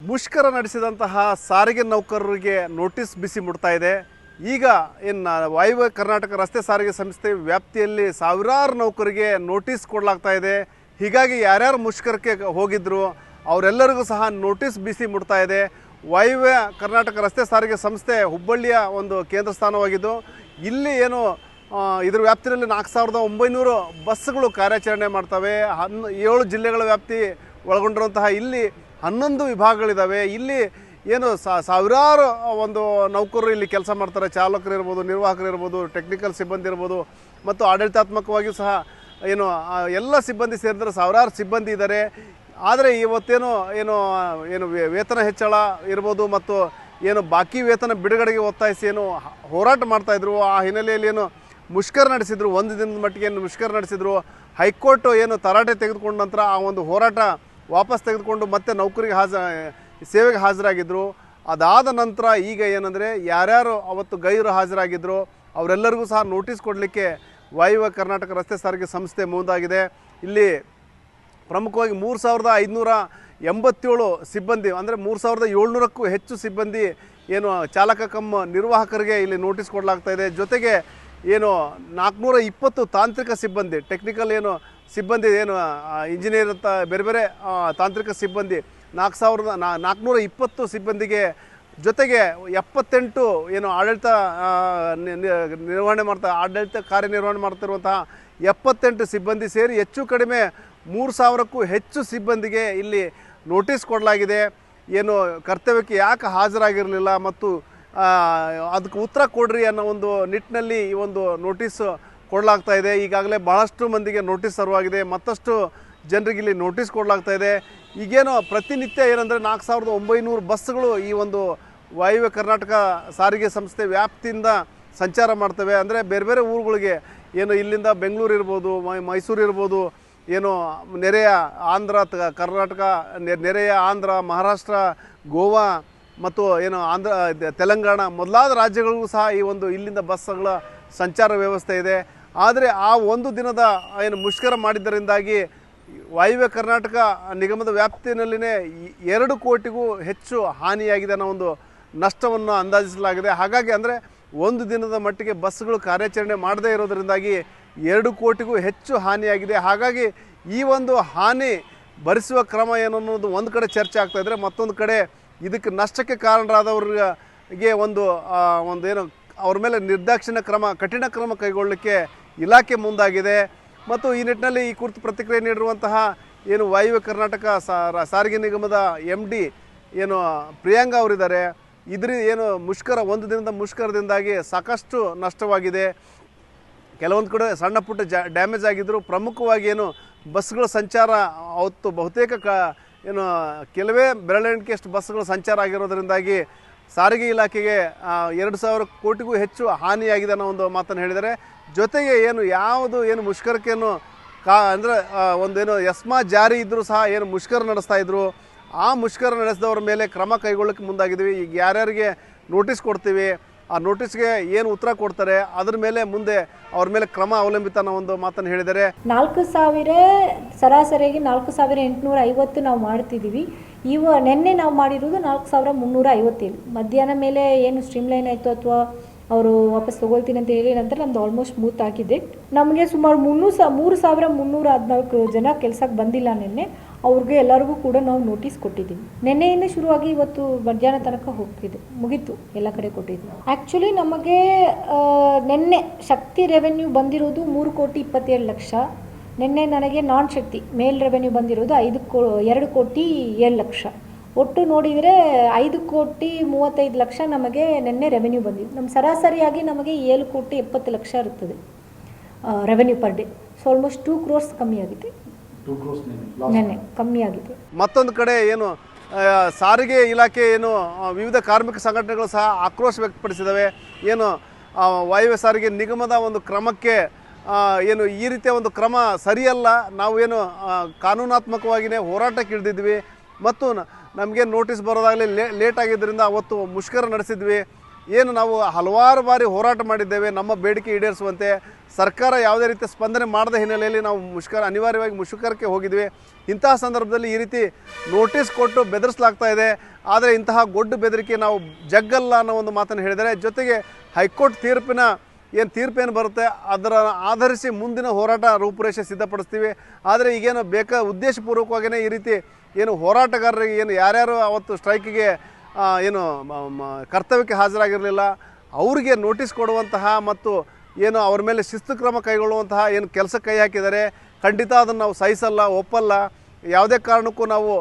ಮುಷ್ಕರ ನಡೆಸಿದಂತಹ ಸಾರಿಗೆ ನೌಕರರಿಗೆ ನೋಟಿಸ್ ಬಿಸಿ ಮುಟ್ತಾ ಇದೆ. ಈಗ ಇನ್ನು ವಾಯುವ್ಯ ಕರ್ನಾಟಕ ರಸ್ತೆ ಸಾರಿಗೆ ಸಂಸ್ಥೆ ವ್ಯಾಪ್ತಿಯಲ್ಲಿ ಸಾವಿರಾರು ನೌಕರಿಗೆ ನೋಟಿಸ್ ಕೊಡಲಾಗ್ತಾ ಇದೆ. ಹೀಗಾಗಿ ಯಾರ್ಯಾರು ಮುಷ್ಕರಕ್ಕೆ ಹೋಗಿದ್ರು ಅವರೆಲ್ಲರಿಗೂ ಸಹ ನೋಟಿಸ್ ಬಿಸಿ ಮುಟ್ತಾ ಇದೆ. ವಾಯುವ್ಯ ಕರ್ನಾಟಕ ರಸ್ತೆ ಸಾರಿಗೆ ಸಂಸ್ಥೆ ಹುಬ್ಬಳ್ಳಿಯ ಒಂದು ಕೇಂದ್ರ ಸ್ಥಾನವಾಗಿದ್ದು ಇಲ್ಲಿ ಏನು ಇದ್ರ ವ್ಯಾಪ್ತಿಯಲ್ಲಿ 4900 ಬಸ್ಗಳು ಕಾರ್ಯಾಚರಣೆ ಮಾಡ್ತವೆ. 7 ಜಿಲ್ಲೆಗಳ ವ್ಯಾಪ್ತಿ ಒಳಗೊಂಡಿರುವಂತಹ ಇಲ್ಲಿ 11 ವಿಭಾಗಗಳಿದ್ದಾವೆ. ಇಲ್ಲಿ ಏನು ಸಾವಿರಾರು ಒಂದು ನೌಕರರು ಇಲ್ಲಿ ಕೆಲಸ ಮಾಡ್ತಾರೆ. ಚಾಲಕರು ಇರ್ಬೋದು, ನಿರ್ವಾಹಕರು ಇರ್ಬೋದು, ಟೆಕ್ನಿಕಲ್ ಸಿಬ್ಬಂದಿ ಇರ್ಬೋದು ಮತ್ತು ಆಡಳಿತಾತ್ಮಕವಾಗಿಯೂ ಸಹ ಏನು ಎಲ್ಲ ಸಿಬ್ಬಂದಿ ಸೇರಿದ್ರೆ ಸಾವಿರಾರು ಸಿಬ್ಬಂದಿ ಇದ್ದಾರೆ. ಆದರೆ ಇವತ್ತೇನು ಏನು ಏನು ವೇತನ ಹೆಚ್ಚಳ ಇರ್ಬೋದು ಮತ್ತು ಏನು ಬಾಕಿ ವೇತನ ಬಿಡುಗಡೆಗೆ ಒತ್ತಾಯಿಸಿ ಏನು ಹೋರಾಟ ಮಾಡ್ತಾಯಿದ್ರು. ಆ ಹಿನ್ನೆಲೆಯಲ್ಲಿ ಏನು ಮುಷ್ಕರ ನಡೆಸಿದ್ರು, ಒಂದು ದಿನದ ಮಟ್ಟಿಗೆ ಏನು ಮುಷ್ಕರ ನಡೆಸಿದ್ರು. ಹೈಕೋರ್ಟ್ ಏನು ತರಾಟೆ ತೆಗೆದುಕೊಂಡ ನಂತರ ಆ ಒಂದು ಹೋರಾಟ ವಾಪಸ್ ತೆಗೆದುಕೊಂಡು ಮತ್ತೆ ನೌಕರಿಗೆ ಸೇವೆಗೆ ಹಾಜರಾಗಿದ್ದರು. ಅದಾದ ನಂತರ ಈಗ ಏನಂದರೆ ಯಾರ್ಯಾರು ಅವತ್ತು ಗೈರು ಹಾಜರಾಗಿದ್ದರು ಅವರೆಲ್ಲರಿಗೂ ಸಹ ನೋಟಿಸ್ ಕೊಡಲಿಕ್ಕೆ ವಾಯುವ್ಯ ಕರ್ನಾಟಕ ರಸ್ತೆ ಸಾರಿಗೆ ಸಂಸ್ಥೆ ಮುಂದಾಗಿದೆ. ಇಲ್ಲಿ ಪ್ರಮುಖವಾಗಿ 3587 ಸಿಬ್ಬಂದಿ ಅಂದರೆ 3700ಕ್ಕೂ ಹೆಚ್ಚು ಸಿಬ್ಬಂದಿ ಏನು ಚಾಲಕ ಕಮ್ ನಿರ್ವಾಹಕರಿಗೆ ಇಲ್ಲಿ ನೋಟಿಸ್ ಕೊಡಲಾಗ್ತಾ ಇದೆ. ಜೊತೆಗೆ ಏನು 420 ತಾಂತ್ರಿಕ ಸಿಬ್ಬಂದಿ, ಟೆಕ್ನಿಕಲ್ ಏನು ಸಿಬ್ಬಂದಿ, ಏನು ಇಂಜಿನಿಯರ್ ಅಂತ ಬೇರೆ ಬೇರೆ ತಾಂತ್ರಿಕ ಸಿಬ್ಬಂದಿ 4420 ಸಿಬ್ಬಂದಿಗೆ, ಜೊತೆಗೆ 78 ಏನು ಆಡಳಿತ ಕಾರ್ಯನಿರ್ವಹಣೆ ಮಾಡ್ತಿರುವಂತಹ 78 ಸಿಬ್ಬಂದಿ ಸೇರಿ ಹೆಚ್ಚು ಕಡಿಮೆ 3000ಕ್ಕೂ ಹೆಚ್ಚು ಸಿಬ್ಬಂದಿಗೆ ಇಲ್ಲಿ ನೋಟಿಸ್ ಕೊಡಲಾಗಿದೆ. ಏನು ಕರ್ತವ್ಯಕ್ಕೆ ಯಾಕೆ ಹಾಜರಾಗಿರಲಿಲ್ಲ ಮತ್ತು ಅದಕ್ಕೆ ಉತ್ತರ ಕೊಡ್ರಿ ಅನ್ನೋ ಒಂದು ನಿಟ್ಟಿನಲ್ಲಿ ಈ ಒಂದು ನೋಟಿಸ್ ಕೊಡಲಾಗ್ತಾ ಇದೆ. ಈಗಾಗಲೇ ಬಹಳಷ್ಟು ಮಂದಿಗೆ ನೋಟಿಸ್ ಸರ್ವಾಗಿದೆ, ಮತ್ತಷ್ಟು ಜನರಿಗೆ ಇಲ್ಲಿ ನೋಟಿಸ್ ಕೊಡಲಾಗ್ತಾ ಇದೆ. ಈಗೇನು ಪ್ರತಿನಿತ್ಯ ಏನಂದರೆ 4900 ಬಸ್ಗಳು ಈ ಒಂದು ವಾಯುವ್ಯ ಕರ್ನಾಟಕ ಸಾರಿಗೆ ಸಂಸ್ಥೆ ವ್ಯಾಪ್ತಿಯಿಂದ ಸಂಚಾರ ಮಾಡ್ತವೆ. ಅಂದರೆ ಬೇರೆ ಬೇರೆ ಊರುಗಳಿಗೆ ಏನು ಇಲ್ಲಿಂದ ಬೆಂಗಳೂರು ಇರ್ಬೋದು, ಮೈಸೂರು ಇರ್ಬೋದು, ಏನು ನೆರೆಯ ಆಂಧ್ರ, ಕರ್ನಾಟಕ ನೆರೆಯ ಆಂಧ್ರ, ಮಹಾರಾಷ್ಟ್ರ, ಗೋವಾ ಮತ್ತು ಏನು ತೆಲಂಗಾಣ ಮೊದಲಾದ ರಾಜ್ಯಗಳಿಗೂ ಸಹ ಈ ಒಂದು ಇಲ್ಲಿಂದ ಬಸ್ಗಳ ಸಂಚಾರ ವ್ಯವಸ್ಥೆ ಇದೆ. ಆದರೆ ಆ ಒಂದು ದಿನದ ಏನು ಮುಷ್ಕರ ಮಾಡಿದ್ದರಿಂದಾಗಿ ವಾಯುವ್ಯ ಕರ್ನಾಟಕ ನಿಗಮದ ವ್ಯಾಪ್ತಿಯಲ್ಲಿನೇ 2 ಕೋಟಿಗೂ ಹೆಚ್ಚು ಹಾನಿಯಾಗಿದೆ ಅನ್ನೋ ಒಂದು ನಷ್ಟವನ್ನು ಅಂದಾಜಿಸಲಾಗಿದೆ. ಹಾಗಾಗಿ ಅಂದರೆ ಒಂದು ದಿನದ ಮಟ್ಟಿಗೆ ಬಸ್ಗಳು ಕಾರ್ಯಾಚರಣೆ ಮಾಡದೇ ಇರೋದರಿಂದಾಗಿ 2 ಕೋಟಿಗೂ ಹೆಚ್ಚು ಹಾನಿಯಾಗಿದೆ. ಹಾಗಾಗಿ ಈ ಒಂದು ಹಾನಿ ಭರಿಸುವ ಕ್ರಮ ಏನು ಅನ್ನೋದು ಒಂದು ಕಡೆ ಚರ್ಚೆ ಆಗ್ತಾಯಿದ್ರೆ, ಮತ್ತೊಂದು ಕಡೆ ಇದಕ್ಕೆ ನಷ್ಟಕ್ಕೆ ಕಾರಣರಾದವ್ರಿಗೆ ಒಂದು ಏನು ಅವ್ರ ಮೇಲೆ ನಿರ್ದಾಕ್ಷಿಣ್ಯ ಕ್ರಮ, ಕಠಿಣ ಕ್ರಮ ಕೈಗೊಳ್ಳಲಿಕ್ಕೆ ಇಲಾಖೆ ಮುಂದಾಗಿದೆ. ಮತ್ತು ಈ ನಿಟ್ಟಿನಲ್ಲಿ ಈ ಕುರಿತು ಪ್ರತಿಕ್ರಿಯೆ ನೀಡಿರುವಂತಹ ಏನು ವಾಯುವ್ಯ ಕರ್ನಾಟಕ ಸಾರಿಗೆ ನಿಗಮದ MD ಏನು ಪ್ರಿಯಾಂಕಾ ಅವರಿದ್ದಾರೆ. ಏನು ಮುಷ್ಕರ, ಒಂದು ದಿನದ ಮುಷ್ಕರದಿಂದಾಗಿ ಸಾಕಷ್ಟು ನಷ್ಟವಾಗಿದೆ. ಕೆಲವೊಂದು ಕಡೆ ಸಣ್ಣ ಪುಟ್ಟ ಡ್ಯಾಮೇಜ್ ಆಗಿದ್ದರು. ಪ್ರಮುಖವಾಗಿ ಏನು ಬಸ್ಗಳ ಸಂಚಾರ ಅವತ್ತು ಬಹುತೇಕ ಏನು ಕೆಲವೇ ಬೆರಳೆಣಿಕೆಯಷ್ಟು ಬಸ್ಗಳು ಸಂಚಾರ ಆಗಿರೋದರಿಂದಾಗಿ ಸಾರಿಗೆ ಇಲಾಖೆಗೆ 2000 ಕೋಟಿಗೂ ಹೆಚ್ಚು ಹಾನಿಯಾಗಿದೆ ಅನ್ನೋ ಒಂದು ಮಾತನ್ನು ಹೇಳಿದ್ದಾರೆ. ಜೊತೆಗೆ ಏನು ಮುಷ್ಕರಕ್ಕೇನು ಅಂದರೆ ಒಂದೇನು ಎಸ್ಮಾ ಜಾರಿ ಇದ್ದರೂ ಸಹ ಏನು ಮುಷ್ಕರ ನಡೆಸ್ತಾ ಇದ್ರು, ಆ ಮುಷ್ಕರ ನಡೆಸಿದವ್ರ ಮೇಲೆ ಕ್ರಮ ಕೈಗೊಳ್ಳಕ್ಕೆ ಮುಂದಾಗಿದ್ದೀವಿ. ಈಗ ಯಾರ್ಯಾರಿಗೆ ನೋಟಿಸ್ ಕೊಡ್ತೀವಿ, ಆ ನೋಟಿಸ್ಗೆ ಏನು ಉತ್ತರ ಕೊಡ್ತಾರೆ ಅದ್ರ ಮೇಲೆ ಮುಂದೆ ಅವ್ರ ಮೇಲೆ ಕ್ರಮ ಅವಲಂಬಿತ ಅನ್ನೋ ಒಂದು ಮಾತನ್ನು ಹೇಳಿದ್ದಾರೆ. 4000 ಸರಾಸರಿಯಾಗಿ 4850 ನಾವು ಮಾಡ್ತಿದ್ದೀವಿ. ನಿನ್ನೆ ನಾವು ಮಾಡಿರೋದು 4357. ಮಧ್ಯಾಹ್ನ ಮೇಲೆ ಏನು ಸ್ಟ್ರೀಮ್ಲೈನ್ ಆಯಿತು ಅಥವಾ ಅವರು ವಾಪಸ್ ತೊಗೊಳ್ತೀನಿ ಅಂತ ಹೇಳಿ ನಂತರ ನಮ್ದು ಆಲ್ಮೋಸ್ಟ್ ಸ್ಮೂತ್ ಆಗಿದೆ. ನಮಗೆ ಸುಮಾರು 3314 ಜನ ಕೆಲಸಕ್ಕೆ ಬಂದಿಲ್ಲ ನಿನ್ನೆ. ಅವ್ರಿಗೆ ಎಲ್ಲರಿಗೂ ಕೂಡ ನಾವು ನೋಟಿಸ್ ಕೊಟ್ಟಿದ್ದೀವಿ. ನಿನ್ನೆಯಿಂದ ಶುರುವಾಗಿ ಇವತ್ತು ಮಧ್ಯಾಹ್ನ ತನಕ ಮುಗೀತು, ಎಲ್ಲ ಕಡೆ ಕೊಟ್ಟಿದ್ದೀವಿ. ಆ್ಯಕ್ಚುಲಿ ನಮಗೆ ನಿನ್ನೆ ಶಕ್ತಿ ರೆವೆನ್ಯೂ ಬಂದಿರೋದು 3,27,00,000. ನಿನ್ನೆ ನನಗೆ ನಾನ್ ಶಕ್ತಿ ಮೇಲ್ ರೆವೆನ್ಯೂ ಬಂದಿರೋದು 2,07,00,000. ಒಟ್ಟು ನೋಡಿದರೆ 5,35,00,000 ನಮಗೆ ನಿನ್ನೆ ರೆವೆನ್ಯೂ ಬಂದಿದೆ. ನಮ್ಮ ಸರಾಸರಿಯಾಗಿ ನಮಗೆ 7,70,00,000 ಇರ್ತದೆ revenue per day. So almost 2 crores ಕಮ್ಮಿ ಆಗಿದೆ, ನೆನ್ನೆ ಕಮ್ಮಿ ಆಗಿದೆ. ಮತ್ತೊಂದು ಕಡೆ ಏನು ಸಾರಿಗೆ ಇಲಾಖೆ ಏನು ವಿವಿಧ ಕಾರ್ಮಿಕ ಸಂಘಟನೆಗಳು ಸಹ ಆಕ್ರೋಶ ವ್ಯಕ್ತಪಡಿಸಿದ್ದಾವೆ. ಏನು ವಾಯುವ್ಯ ಸಾರಿಗೆ ನಿಗಮದ ಒಂದು ಕ್ರಮಕ್ಕೆ ಏನು ಈ ರೀತಿಯ ಒಂದು ಕ್ರಮ ಸರಿಯಲ್ಲ, ನಾವು ಏನು ಕಾನೂನಾತ್ಮಕವಾಗಿಯೇ ಹೋರಾಟಕ್ಕೆ ಇಳಿದಿದ್ವಿ ಮತ್ತು ನಮಗೆ ನೋಟಿಸ್ ಬರೋದಾಗಲೇ ಲೇಟ್ ಆಗಿದ್ದರಿಂದ ಅವತ್ತು ಮುಷ್ಕರ ನಡೆಸಿದ್ವಿ. ಏನು ನಾವು ಹಲವಾರು ಬಾರಿ ಹೋರಾಟ ಮಾಡಿದ್ದೇವೆ ನಮ್ಮ ಬೇಡಿಕೆ ಈಡೇರಿಸುವಂತೆ. ಸರ್ಕಾರ ಯಾವುದೇ ರೀತಿಯ ಸ್ಪಂದನೆ ಮಾಡದ ಹಿನ್ನೆಲೆಯಲ್ಲಿ ನಾವು ಅನಿವಾರ್ಯವಾಗಿ ಮುಷ್ಕರಕ್ಕೆ ಹೋಗಿದ್ವಿ. ಇಂತಹ ಸಂದರ್ಭದಲ್ಲಿ ಈ ರೀತಿ ನೋಟಿಸ್ ಕೊಟ್ಟು ಬೆದರಿಸಲಾಗ್ತಾ ಇದೆ. ಆದರೆ ಇಂತಹ ಗೊಡ್ಡು ಬೆದರಿಕೆ ನಾವು ಜಗ್ಗಲ್ಲ ಅನ್ನೋ ಒಂದು ಮಾತನ್ನು ಹೇಳಿದರೆ, ಜೊತೆಗೆ ಹೈಕೋರ್ಟ್ ತೀರ್ಪೇನು ಬರುತ್ತೆ ಅದರ ಆಧರಿಸಿ ಮುಂದಿನ ಹೋರಾಟ ರೂಪುರೇಷೆ ಸಿದ್ಧಪಡಿಸ್ತೀವಿ. ಆದರೆ ಈಗೇನು ಉದ್ದೇಶಪೂರ್ವಕವಾಗಿಯೇ ಈ ರೀತಿ ಏನು ಹೋರಾಟಗಾರರಿಗೆ ಏನು ಯಾರ್ಯಾರು ಅವತ್ತು ಸ್ಟ್ರೈಕಿಗೆ ಏನು ಕರ್ತವ್ಯಕ್ಕೆ ಹಾಜರಾಗಿರಲಿಲ್ಲ ಅವರಿಗೆ ನೋಟಿಸ್ ಕೊಡುವಂತಹ ಮತ್ತು ಏನು ಅವ್ರ ಮೇಲೆ ಶಿಸ್ತು ಕ್ರಮ ಕೈಗೊಳ್ಳುವಂತಹ ಏನು ಕೆಲಸ ಕೈ ಹಾಕಿದ್ದಾರೆ, ಖಂಡಿತ ಅದನ್ನು ನಾವು ಸಹಿಸಲ್ಲ, ಒಪ್ಪಲ್ಲ. ಯಾವುದೇ ಕಾರಣಕ್ಕೂ ನಾವು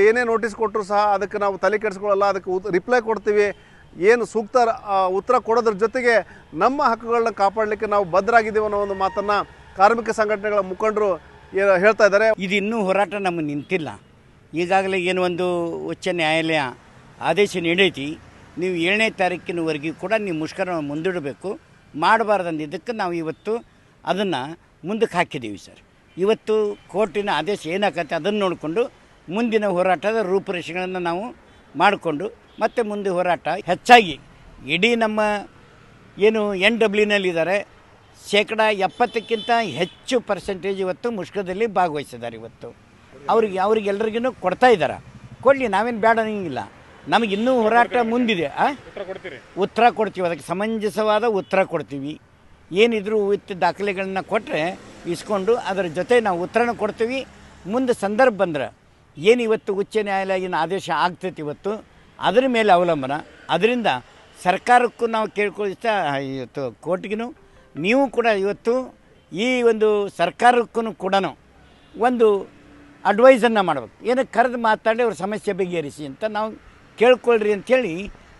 ಏನೇ ನೋಟಿಸ್ ಕೊಟ್ಟರು ಸಹ ಅದಕ್ಕೆ ನಾವು ತಲೆ ಕೆಡಿಸ್ಕೊಳ್ಳಲ್ಲ, ಅದಕ್ಕೆ ರಿಪ್ಲೈ ಕೊಡ್ತೀವಿ. ಏನು ಸೂಕ್ತ ಉತ್ತರ ಕೊಡೋದ್ರ ಜೊತೆಗೆ ನಮ್ಮ ಹಕ್ಕುಗಳನ್ನ ಕಾಪಾಡಲಿಕ್ಕೆ ನಾವು ಬದ್ಧರಾಗಿದ್ದೀವಿ ಅನ್ನೋ ಒಂದು ಮಾತನ್ನು ಕಾರ್ಮಿಕ ಸಂಘಟನೆಗಳ ಮುಖಂಡರು ಹೇಳ್ತಾ ಇದ್ದಾರೆ. ಇದು ಇನ್ನೂ ಹೋರಾಟ ನಮ್ಮ ನಿಂತಿಲ್ಲ. ಈಗಾಗಲೇ ಏನು ಒಂದು ಉಚ್ಚ ನ್ಯಾಯಾಲಯ ಆದೇಶ ನೀಡೈತಿ, ನೀವು 7ನೇ ತಾರೀಕಿನವರೆಗೂ ಕೂಡ ನೀವು ಮುಷ್ಕರ ಮುಂದೂಡಬೇಕು, ಮಾಡಬಾರ್ದಂದಿದ್ದಕ್ಕೆ ನಾವು ಇವತ್ತು ಅದನ್ನು ಮುಂದಕ್ಕೆ ಹಾಕಿದ್ದೀವಿ ಸರ್. ಇವತ್ತು ಕೋರ್ಟಿನ ಆದೇಶ ಏನಾಗತ್ತೆ ಅದನ್ನು ನೋಡಿಕೊಂಡು ಮುಂದಿನ ಹೋರಾಟದ ರೂಪುರೇಷೆಗಳನ್ನು ನಾವು ಮಾಡಿಕೊಂಡು ಮತ್ತೆ ಮುಂದೆ ಹೋರಾಟ ಹೆಚ್ಚಾಗಿ ಇಡೀ ನಮ್ಮ ಏನು NWನಲ್ಲಿದ್ದಾರೆ 70%ಕ್ಕಿಂತ ಹೆಚ್ಚು ಪರ್ಸೆಂಟೇಜ್ ಇವತ್ತು ಮುಷ್ಕರದಲ್ಲಿ ಭಾಗವಹಿಸಿದ್ದಾರೆ. ಇವತ್ತು ಅವ್ರಿಗೆಲ್ಲರಿಗೂ ಕೊಡ್ತಾ ಇದ್ದಾರೆ, ಕೊಡಲಿ, ನಾವೇನು ಬೇಡ ಅನ್ನೋಂಗಿಲ್ಲ. ನಮಗಿನ್ನೂ ಹೋರಾಟ ಮುಂದಿದೆ. ಉತ್ತರ ಕೊಡ್ತೀವಿ, ಅದಕ್ಕೆ ಸಮಂಜಸವಾದ ಉತ್ತರ ಕೊಡ್ತೀವಿ. ಏನಿದ್ರು ವಿತ್ ದಾಖಲೆಗಳನ್ನ ಕೊಟ್ಟರೆ ಇಸ್ಕೊಂಡು ಅದರ ಜೊತೆ ನಾವು ಉತ್ತರನ ಕೊಡ್ತೀವಿ. ಮುಂದೆ ಸಂದರ್ಭ ಬಂದ್ರೆ ಏನು ಇವತ್ತು ಉಚ್ಚ ನ್ಯಾಯಾಲಯದ ಆದೇಶ ಆಗ್ತೈತಿ ಇವತ್ತು ಅದರ ಮೇಲೆ ಅವಲಂಬನ. ಅದರಿಂದ ಸರ್ಕಾರಕ್ಕೂ ನಾವು ಕೇಳ್ಕೊಳ್ತಾ ಇವತ್ತು ಕೋರ್ಟ್ಗೂ ನೀವು ಕೂಡ ಇವತ್ತು ಈ ಒಂದು ಸರ್ಕಾರಕ್ಕೂ ಕೂಡ ಒಂದು ಅಡ್ವೈಸನ್ನು ಮಾಡಬೇಕು. ಏನಕ್ಕೆ ಕರೆದು ಮಾತಾಡಿ ಅವ್ರ ಸಮಸ್ಯೆ ಬಗೆಹರಿಸಿ ಅಂತ ನಾವು ಕೇಳ್ಕೊಳ್ರಿ ಅಂಥೇಳಿ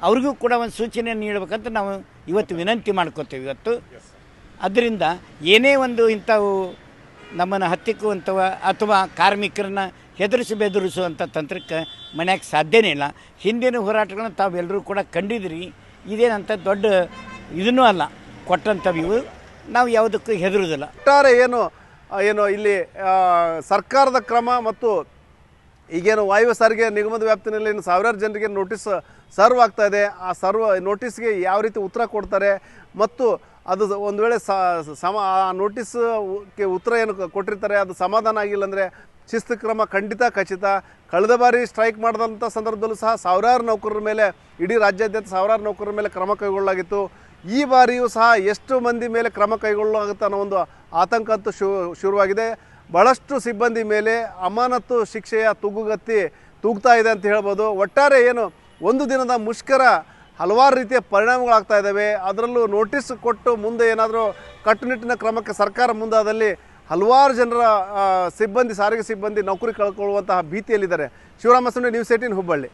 ಅವ್ರಿಗೂ ಕೂಡ ಒಂದು ಸೂಚನೆ ನೀಡಬೇಕಂತ ನಾವು ಇವತ್ತು ವಿನಂತಿ ಮಾಡ್ಕೋತೀವಿ ಇವತ್ತು. ಅದರಿಂದ ಏನೇ ಒಂದು ಇಂಥವು ನಮ್ಮನ್ನು ಹತ್ತಿಕ್ಕುವಂಥವ ಅಥವಾ ಕಾರ್ಮಿಕರನ್ನ ಬೆದರಿಸುವಂಥ ತಂತ್ರಕ್ಕೆ ಮನ್ಯಾಗ ಸಾಧ್ಯನೇ ಇಲ್ಲ. ಹಿಂದಿನ ಹೋರಾಟಗಳನ್ನ ತಾವೆಲ್ಲರೂ ಕೂಡ ಕಂಡಿದ್ರಿ. ಇದೇನಂತ ದೊಡ್ಡ ಇದನ್ನೂ ಅಲ್ಲ ಕೊಟ್ಟಂಥವು, ಇವು ನಾವು ಯಾವುದಕ್ಕೂ ಹೆದರುವುದಿಲ್ಲ. ಒಟ್ಟಾರೆ ಏನು ಇಲ್ಲಿ ಸರ್ಕಾರದ ಕ್ರಮ ಮತ್ತು ಈಗೇನು ವಾಯು ಸಾರಿಗೆ ನಿಗಮದ ವ್ಯಾಪ್ತಿನಲ್ಲಿ ಸಾವಿರಾರು ಜನರಿಗೆ ನೋಟಿಸ್ ಸರ್ವ್ ಆಗ್ತಾ ಇದೆ. ಆ ನೋಟಿಸ್ಗೆ ಯಾವ ರೀತಿ ಉತ್ತರ ಕೊಡ್ತಾರೆ ಮತ್ತು ಅದು ಒಂದು ವೇಳೆ ಆ ನೋಟಿಸ್ಗೆ ಉತ್ತರ ಏನು ಕೊಟ್ಟಿರ್ತಾರೆ ಅದು ಸಮಾಧಾನ ಆಗಿಲ್ಲ ಅಂದರೆ ಶಿಸ್ತು ಕ್ರಮ ಖಚಿತ. ಕಳೆದ ಬಾರಿ ಸ್ಟ್ರೈಕ್ ಮಾಡಿದಂಥ ಸಂದರ್ಭದಲ್ಲೂ ಸಹ ಸಾವಿರಾರು ನೌಕರರ ಮೇಲೆ, ಇಡೀ ರಾಜ್ಯಾದ್ಯಂತ ಸಾವಿರಾರು ನೌಕರರ ಮೇಲೆ ಕ್ರಮ ಕೈಗೊಳ್ಳಲಾಗಿತ್ತು. ಈ ಬಾರಿಯೂ ಸಹ ಎಷ್ಟು ಮಂದಿ ಮೇಲೆ ಕ್ರಮ ಕೈಗೊಳ್ಳಲಾಗುತ್ತೆ ಅನ್ನೋ ಒಂದು ಆತಂಕ ಅಂತೂ ಶುರುವಾಗಿದೆ. ಬಹಳಷ್ಟು ಸಿಬ್ಬಂದಿ ಮೇಲೆ ಅಮಾನತು ಶಿಕ್ಷೆಯ ತೂಗ್ತಾ ಇದೆ ಅಂತ ಹೇಳ್ಬೋದು. ಒಟ್ಟಾರೆ ಏನು ಒಂದು ದಿನದ ಮುಷ್ಕರ ಹಲವಾರು ರೀತಿಯ ಪರಿಣಾಮಗಳಾಗ್ತಾ ಇದ್ದಾವೆ. ಅದರಲ್ಲೂ ನೋಟಿಸ್ ಕೊಟ್ಟು ಮುಂದೆ ಏನಾದರೂ ಕಟ್ಟುನಿಟ್ಟಿನ ಕ್ರಮಕ್ಕೆ ಸರ್ಕಾರ ಮುಂದಾದಲ್ಲಿ ಹಲವಾರು ಜನರ ಸಾರಿಗೆ ಸಿಬ್ಬಂದಿ ನೌಕರಿ ಕಳ್ಕೊಳ್ಳುವಂತಹ ಭೀತಿಯಲ್ಲಿದ್ದಾರೆ. ಶಿವರಾಮ ಸುಂಡೆ, ನ್ಯೂಸ್ 18 ಹುಬ್ಬಳ್ಳಿ.